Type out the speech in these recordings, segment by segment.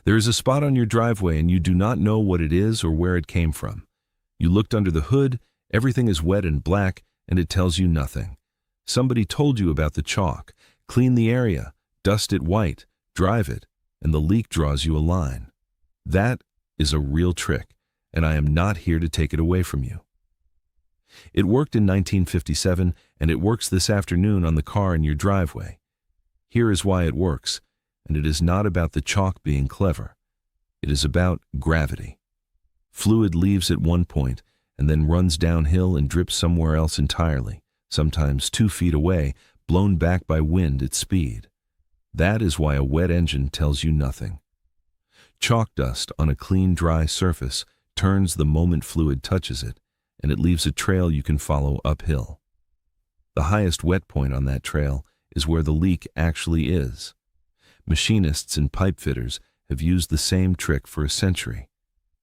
There is a spot on your driveway and you do not know what it is or where it came from. You looked under the hood, everything is wet and black, and it tells you nothing. Somebody told you about the chalk. Clean the area, dust it white, drive it, and the leak draws you a line. That is a real trick, and I am not here to take it away from you. It worked in 1957, and it works this afternoon on the car in your driveway. Here is why it works, and it is not about the chalk being clever. It is about gravity. Fluid leaves at one point and then runs downhill and drips somewhere else entirely, sometimes 2 feet away, blown back by wind at speed. That is why a wet engine tells you nothing. Chalk dust on a clean, dry surface turns the moment fluid touches it, and it leaves a trail you can follow uphill. The highest wet point on that trail is where the leak actually is. Machinists and pipe fitters have used the same trick for a century.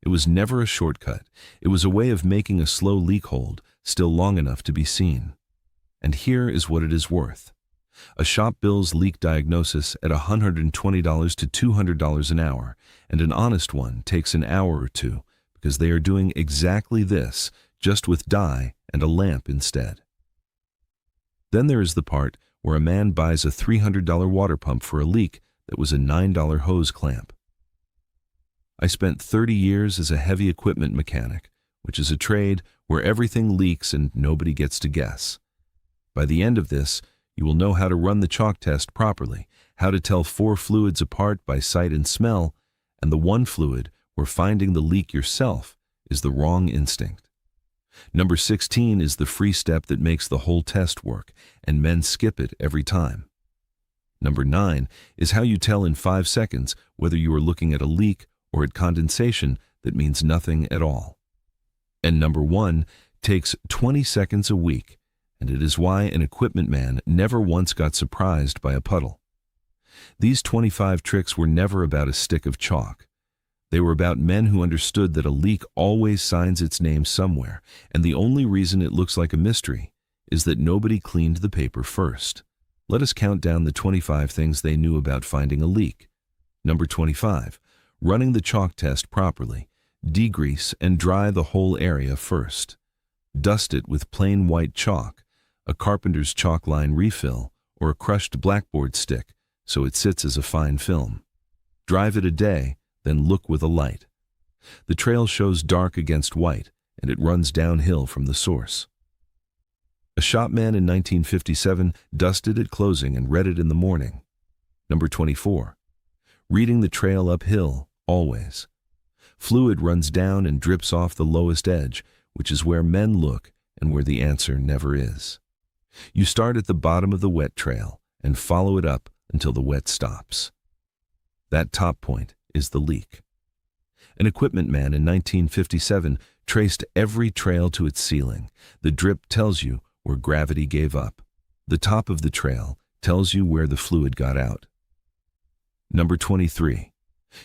It was never a shortcut. It was a way of making a slow leak hold still long enough to be seen. And here is what it is worth. A shop bills leak diagnosis at $120 to $200 an hour, and an honest one takes an hour or two because they are doing exactly this, just with dye and a lamp instead. Then there is the part where a man buys a $300 water pump for a leak that was a $9 hose clamp. I spent 30 years as a heavy equipment mechanic, which is a trade where everything leaks and nobody gets to guess. By the end of this, you will know how to run the chalk test properly, how to tell 4 fluids apart by sight and smell, and the one fluid where finding the leak yourself is the wrong instinct. Number 16 is the free step that makes the whole test work, and men skip it every time. Number 9 is how you tell in 5 seconds whether you are looking at a leak or at condensation that means nothing at all. And number 1 takes 20 seconds a week, and it is why an equipment man never once got surprised by a puddle. These 25 tricks were never about a stick of chalk. They were about men who understood that a leak always signs its name somewhere, and the only reason it looks like a mystery is that nobody cleaned the paper first. Let us count down the 25 things they knew about finding a leak. Number 25. Running the chalk test properly. Degrease and dry the whole area first. Dust it with plain white chalk, a carpenter's chalk line refill, or a crushed blackboard stick so it sits as a fine film. Drive it a day, then look with a light. The trail shows dark against white, and it runs downhill from the source. A shopman in 1957 dusted at closing and read it in the morning. Number 24. Reading the trail uphill, always. Fluid runs down and drips off the lowest edge, which is where men look and where the answer never is. You start at the bottom of the wet trail and follow it up until the wet stops. That top point is the leak. An equipment man in 1957 traced every trail to its ceiling. The drip tells you where gravity gave up. The top of the trail tells you where the fluid got out. Number 23.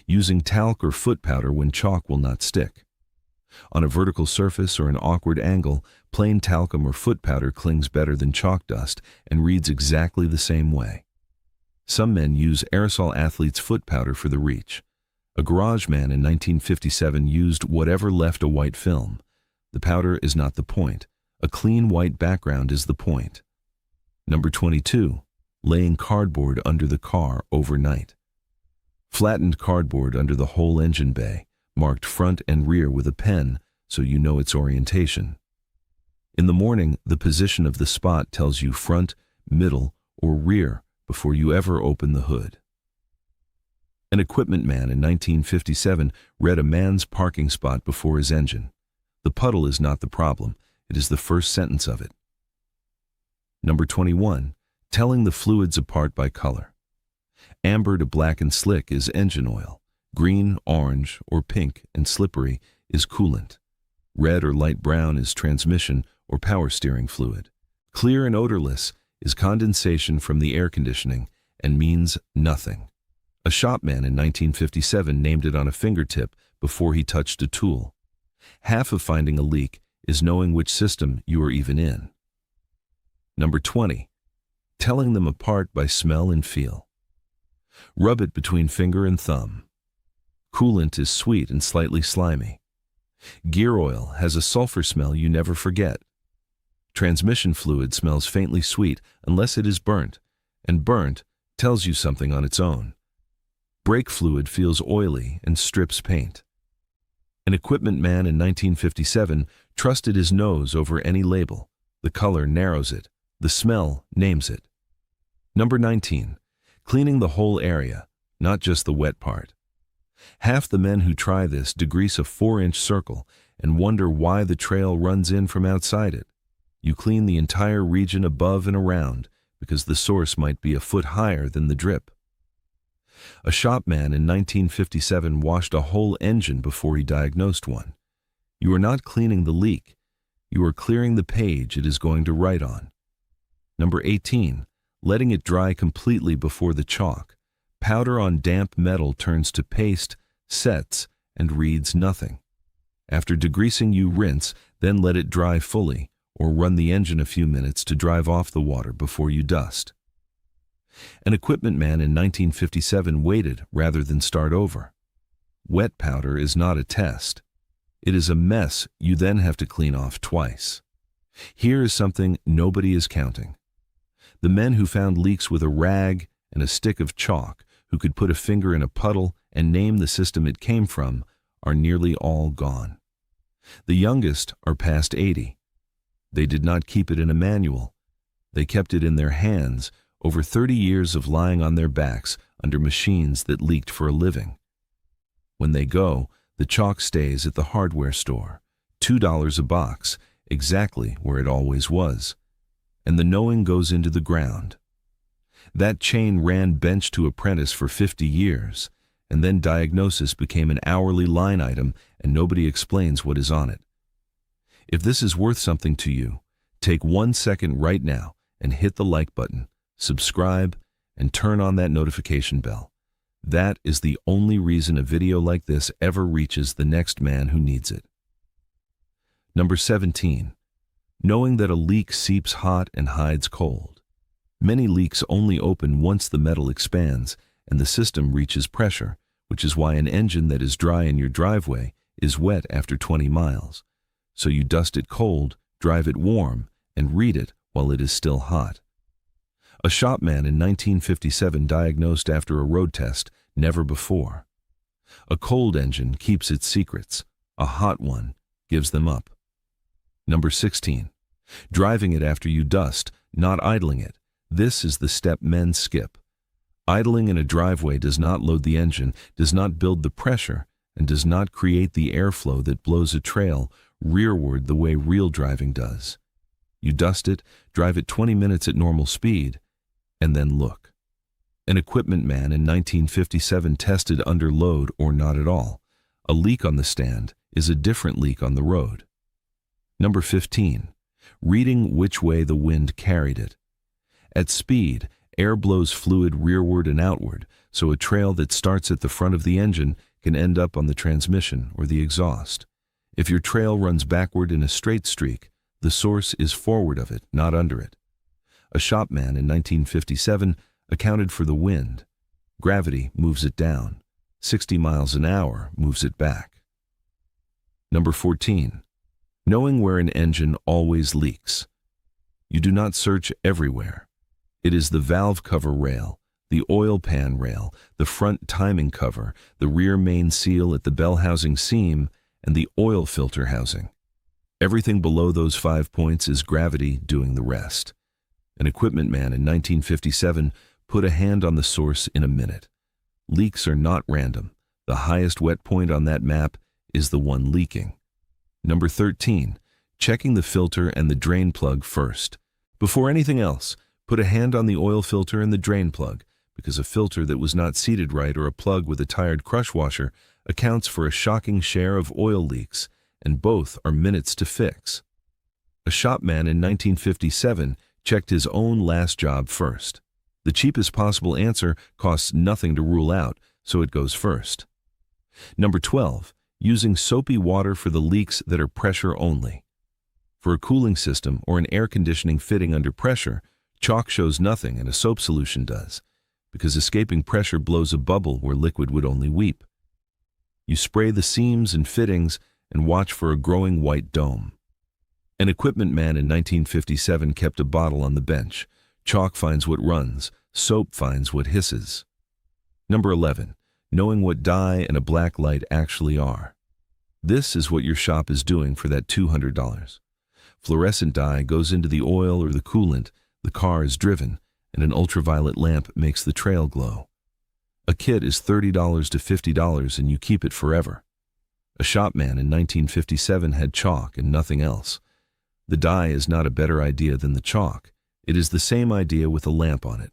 Using talc or foot powder when chalk will not stick. On a vertical surface or an awkward angle, plain talcum or foot powder clings better than chalk dust and reads exactly the same way. Some men use aerosol athlete's foot powder for the reach. A garage man in 1957 used whatever left a white film. The powder is not the point. A clean white background is the point. Number 22. Laying cardboard under the car overnight. Flattened cardboard under the whole engine bay, marked front and rear with a pen so you know its orientation. In the morning, the position of the spot tells you front, middle, or rear before you ever open the hood. An equipment man in 1957 read a man's parking spot before his engine. The puddle is not the problem, it is the first sentence of it. Number 21. Telling the fluids apart by color. Amber to black and slick is engine oil. Green, orange, or pink and slippery is coolant. Red or light brown is transmission or power steering fluid. Clear and odorless is condensation from the air conditioning and means nothing. A shopman in 1957 named it on a fingertip before he touched a tool. Half of finding a leak is knowing which system you are even in. Number 20. Telling them apart by smell and feel. Rub it between finger and thumb. Coolant is sweet and slightly slimy. Gear oil has a sulfur smell you never forget. Transmission fluid smells faintly sweet unless it is burnt, and burnt tells you something on its own. Brake fluid feels oily and strips paint. An equipment man in 1957 trusted his nose over any label. The color narrows it. The smell names it. Number 19. Cleaning the whole area, not just the wet part. Half the men who try this degrease a 4-inch circle and wonder why the trail runs in from outside it. You clean the entire region above and around because the source might be a foot higher than the drip. A shopman in 1957 washed a whole engine before he diagnosed one. You are not cleaning the leak. You are clearing the page it is going to write on. Number 18. Letting it dry completely before the chalk. Powder on damp metal turns to paste, sets, and reads nothing. After degreasing, you rinse, then let it dry fully, or run the engine a few minutes to drive off the water before you dust. An equipment man in 1957 waited rather than start over. Wet powder is not a test. It is a mess you then have to clean off twice. Here is something nobody is counting. The men who found leaks with a rag and a stick of chalk, who could put a finger in a puddle and name the system it came from, are nearly all gone. The youngest are past 80. They did not keep it in a manual. They kept it in their hands, over 30 years of lying on their backs under machines that leaked for a living. When they go, the chalk stays at the hardware store, $2 a box, exactly where it always was, and the knowing goes into the ground. That chain ran bench to apprentice for 50 years, and then diagnosis became an hourly line item and nobody explains what is on it. If this is worth something to you, take 1 second right now and hit the like button, subscribe, and turn on that notification bell. That is the only reason a video like this ever reaches the next man who needs it. Number 17. Knowing that a leak seeps hot and hides cold. Many leaks only open once the metal expands and the system reaches pressure, which is why an engine that is dry in your driveway is wet after 20 miles. So you dust it cold, drive it warm, and read it while it is still hot. A shopman in 1957 diagnosed after a road test, never before. A cold engine keeps its secrets. A hot one gives them up. Number 16. Driving it after you dust, not idling it. This is the step men skip. Idling in a driveway does not load the engine, does not build the pressure, and does not create the airflow that blows a trail rearward the way real driving does. You dust it, drive it 20 minutes at normal speed, and then look. An equipment man in 1957 tested under load or not at all. A leak on the stand is a different leak on the road. Number 15. Reading which way the wind carried it. At speed, air blows fluid rearward and outward, so a trail that starts at the front of the engine can end up on the transmission or the exhaust. If your trail runs backward in a straight streak, the source is forward of it, not under it. A shopman in 1957 accounted for the wind. Gravity moves it down. 60 miles an hour moves it back. Number 14. Knowing where an engine always leaks. You do not search everywhere. It is the valve cover rail, the oil pan rail, the front timing cover, the rear main seal at the bell housing seam, and the oil filter housing. Everything below those 5 points is gravity doing the rest. An equipment man in 1957 put a hand on the source in a minute. Leaks are not random. The highest wet point on that map is the one leaking. Number 13. Checking the filter and the drain plug first. Before anything else, put a hand on the oil filter and the drain plug, because a filter that was not seated right or a plug with a tired crush washer accounts for a shocking share of oil leaks, and both are minutes to fix. A shopman in 1957 checked his own last job first. The cheapest possible answer costs nothing to rule out, so it goes first. Number 12. Using soapy water for the leaks that are pressure only. For a cooling system or an air conditioning fitting under pressure, chalk shows nothing and a soap solution does, because escaping pressure blows a bubble where liquid would only weep. You spray the seams and fittings and watch for a growing white dome. An equipment man in 1957 kept a bottle on the bench. Chalk finds what runs, soap finds what hisses. Number 11. Knowing what dye and a black light actually are. This is what your shop is doing for that $200. Fluorescent dye goes into the oil or the coolant, the car is driven, and an ultraviolet lamp makes the trail glow. A kit is $30 to $50 and you keep it forever. A shopman in 1957 had chalk and nothing else. The dye is not a better idea than the chalk. It is the same idea with a lamp on it.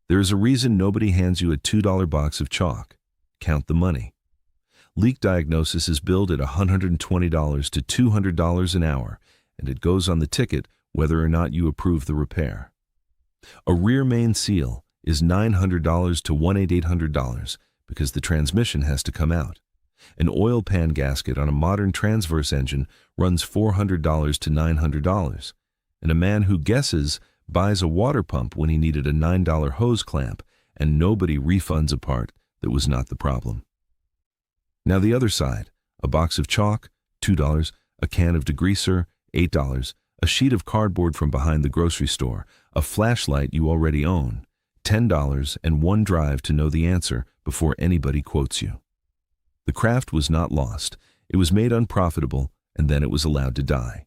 There is a reason nobody hands you a $2 box of chalk. Count the money. Leak diagnosis is billed at $120 to $200 an hour, and it goes on the ticket whether or not you approve the repair. A rear main seal is $900 to $1,800 because the transmission has to come out. An oil pan gasket on a modern transverse engine runs $400 to $900, and a man who guesses buys a water pump when he needed a $9 hose clamp, and nobody refunds a part that was not the problem. Now the other side, a box of chalk, $2, a can of degreaser, $8, a sheet of cardboard from behind the grocery store, a flashlight you already own, $10, and one drive to know the answer before anybody quotes you. The craft was not lost. It was made unprofitable, and then it was allowed to die.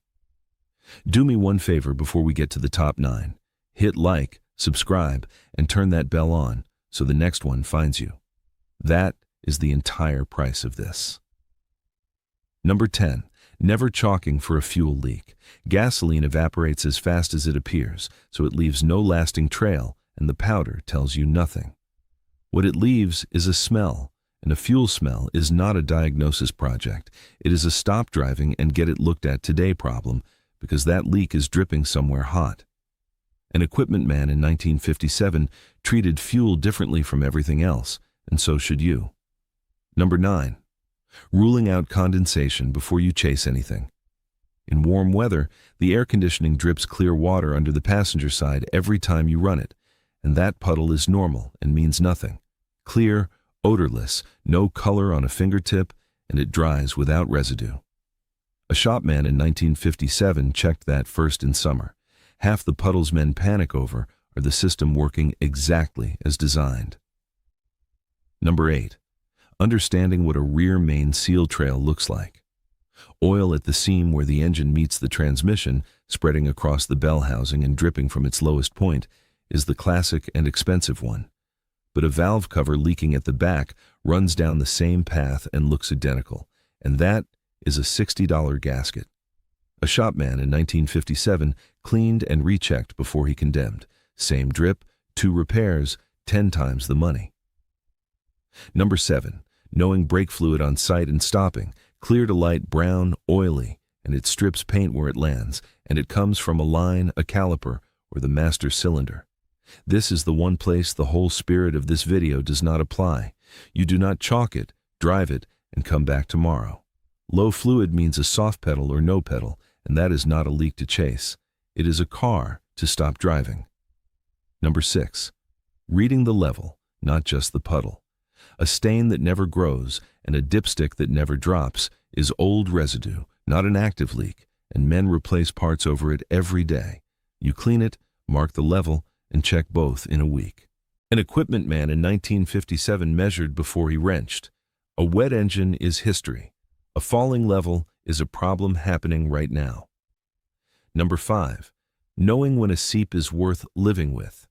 Do me one favor before we get to the top 9. Hit like, subscribe, and turn that bell on so the next one finds you. That is the entire price of this. Number 10. Never chalking for a fuel leak. Gasoline evaporates as fast as it appears, so it leaves no lasting trail, and the powder tells you nothing. What it leaves is a smell, and a fuel smell is not a diagnosis project. It is a stop driving and get it looked at today problem, because that leak is dripping somewhere hot. An equipment man in 1957 treated fuel differently from everything else, and so should you. Number 9. Ruling out condensation before you chase anything. In warm weather, the air conditioning drips clear water under the passenger side every time you run it, and that puddle is normal and means nothing. Clear, odorless, no color on a fingertip, and it dries without residue. A shopman in 1957 checked that first in summer. Half the puddles men panic over are the system working exactly as designed. Number 8. Understanding what a rear main seal trail looks like. Oil at the seam where the engine meets the transmission, spreading across the bell housing and dripping from its lowest point, is the classic and expensive one. But a valve cover leaking at the back runs down the same path and looks identical, and that is a $60 gasket. A shopman in 1957 cleaned and rechecked before he condemned. Same drip, 2 repairs, 10 times the money. Number 7. Knowing brake fluid on sight and stopping. Clear to light brown, oily, and it strips paint where it lands, and it comes from a line, a caliper, or the master cylinder. This is the one place the whole spirit of this video does not apply. You do not chalk it, drive it, and come back tomorrow. Low fluid means a soft pedal or no pedal, and that is not a leak to chase. It is a car to stop driving. Number 6. Reading the level, not just the puddle. A stain that never grows and a dipstick that never drops is old residue, not an active leak, and men replace parts over it every day. You clean it, mark the level, and check both in a week. An equipment man in 1957 measured before he wrenched. A wet engine is history. A falling level is a problem happening right now. Number 5. Knowing when a seep is worth living with.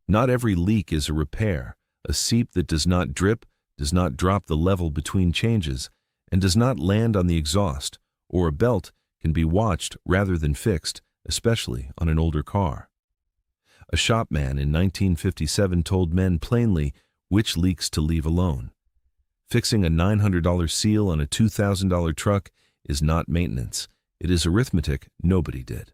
Not every leak is a repair. A seep that does not drip, does not drop the level between changes, and does not land on the exhaust, or a belt can be watched rather than fixed, especially on an older car. A shopman in 1957 told men plainly which leaks to leave alone. Fixing a $900 seal on a $2,000 truck is not maintenance. It is arithmetic nobody did.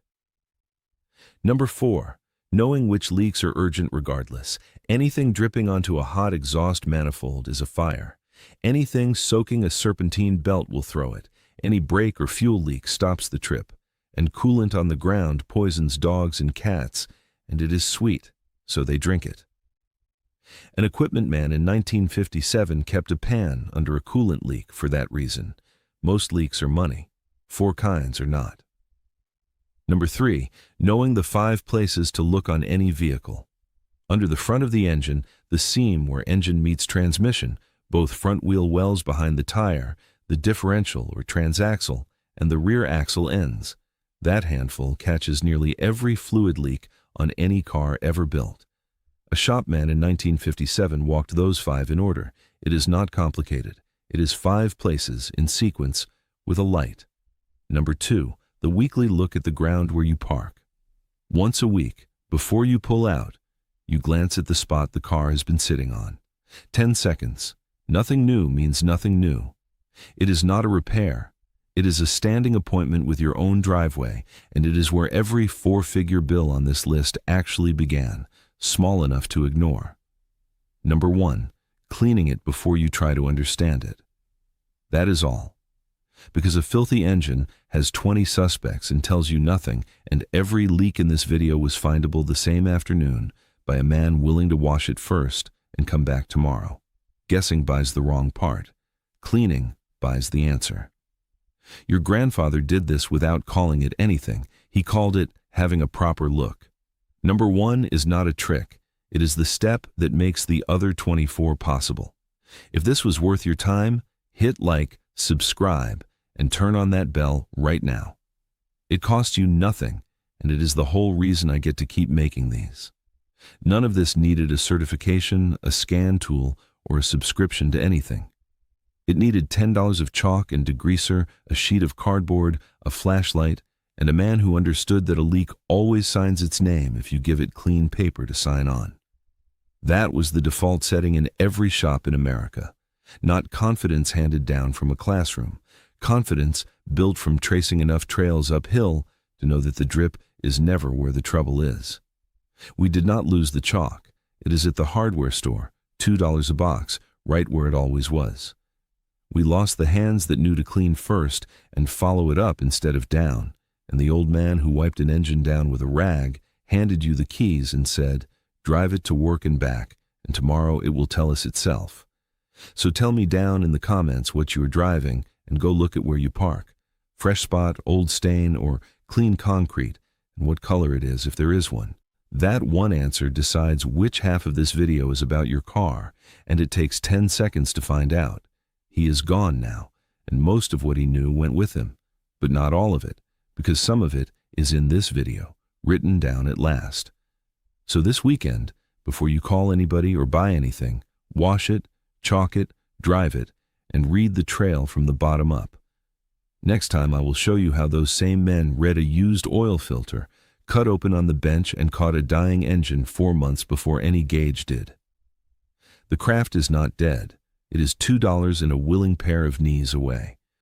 Number 4. Knowing which leaks are urgent regardless. Anything dripping onto a hot exhaust manifold is a fire. Anything soaking a serpentine belt will throw it. Any brake or fuel leak stops the trip. And coolant on the ground poisons dogs and cats, and it is sweet, so they drink it. An equipment man in 1957 kept a pan under a coolant leak for that reason. Most leaks are money. 4 kinds are not. Number 3, knowing the 5 places to look on any vehicle. Under the front of the engine, the seam where engine meets transmission, both front wheel wells behind the tire, the differential or transaxle, and the rear axle ends. That handful catches nearly every fluid leak on any car ever built. A shopman in 1957 walked those 5 in order. It is not complicated. It is 5 places in sequence with a light. Number 2, the weekly look at the ground where you park. Once a week, before you pull out, you glance at the spot the car has been sitting on. 10 seconds. Nothing new means nothing new. It is not a repair. It is a standing appointment with your own driveway, and it is where every 4-figure bill on this list actually began, small enough to ignore. Number 1, cleaning it before you try to understand it. That is all. Because a filthy engine has 20 suspects and tells you nothing, and every leak in this video was findable the same afternoon by a man willing to wash it first and come back tomorrow. Guessing buys the wrong part. Cleaning buys the answer. Your grandfather did this without calling it anything. He called it having a proper look. Number 1 is not a trick. It is the step that makes the other 24 possible. If this was worth your time, hit like, subscribe, and turn on that bell right now. It costs you nothing, and it is the whole reason I get to keep making these. None of this needed a certification, a scan tool, or a subscription to anything. It needed $10 of chalk and degreaser, a sheet of cardboard, a flashlight, and a man who understood that a leak always signs its name if you give it clean paper to sign on. That was the default setting in every shop in America. Not confidence handed down from a classroom. Confidence built from tracing enough trails uphill to know that the drip is never where the trouble is. We did not lose the chalk. It is at the hardware store, $2 a box, right where it always was. We lost the hands that knew to clean first and follow it up instead of down, and the old man who wiped an engine down with a rag handed you the keys and said, "Drive it to work and back, and tomorrow it will tell us itself." So tell me down in the comments what you are driving and go look at where you park. Fresh spot, old stain, or clean concrete, and what color it is if there is one. That one answer decides which half of this video is about your car, and it takes 10 seconds to find out. He is gone now, and most of what he knew went with him, but not all of it, because some of it is in this video, written down at last. So this weekend, before you call anybody or buy anything, wash it, chalk it, drive it, and read the trail from the bottom up. Next time I will show you how those same men read a used oil filter, cut open on the bench, and caught a dying engine 4 months before any gauge did. The craft is not dead. It is $2 and a willing pair of knees away.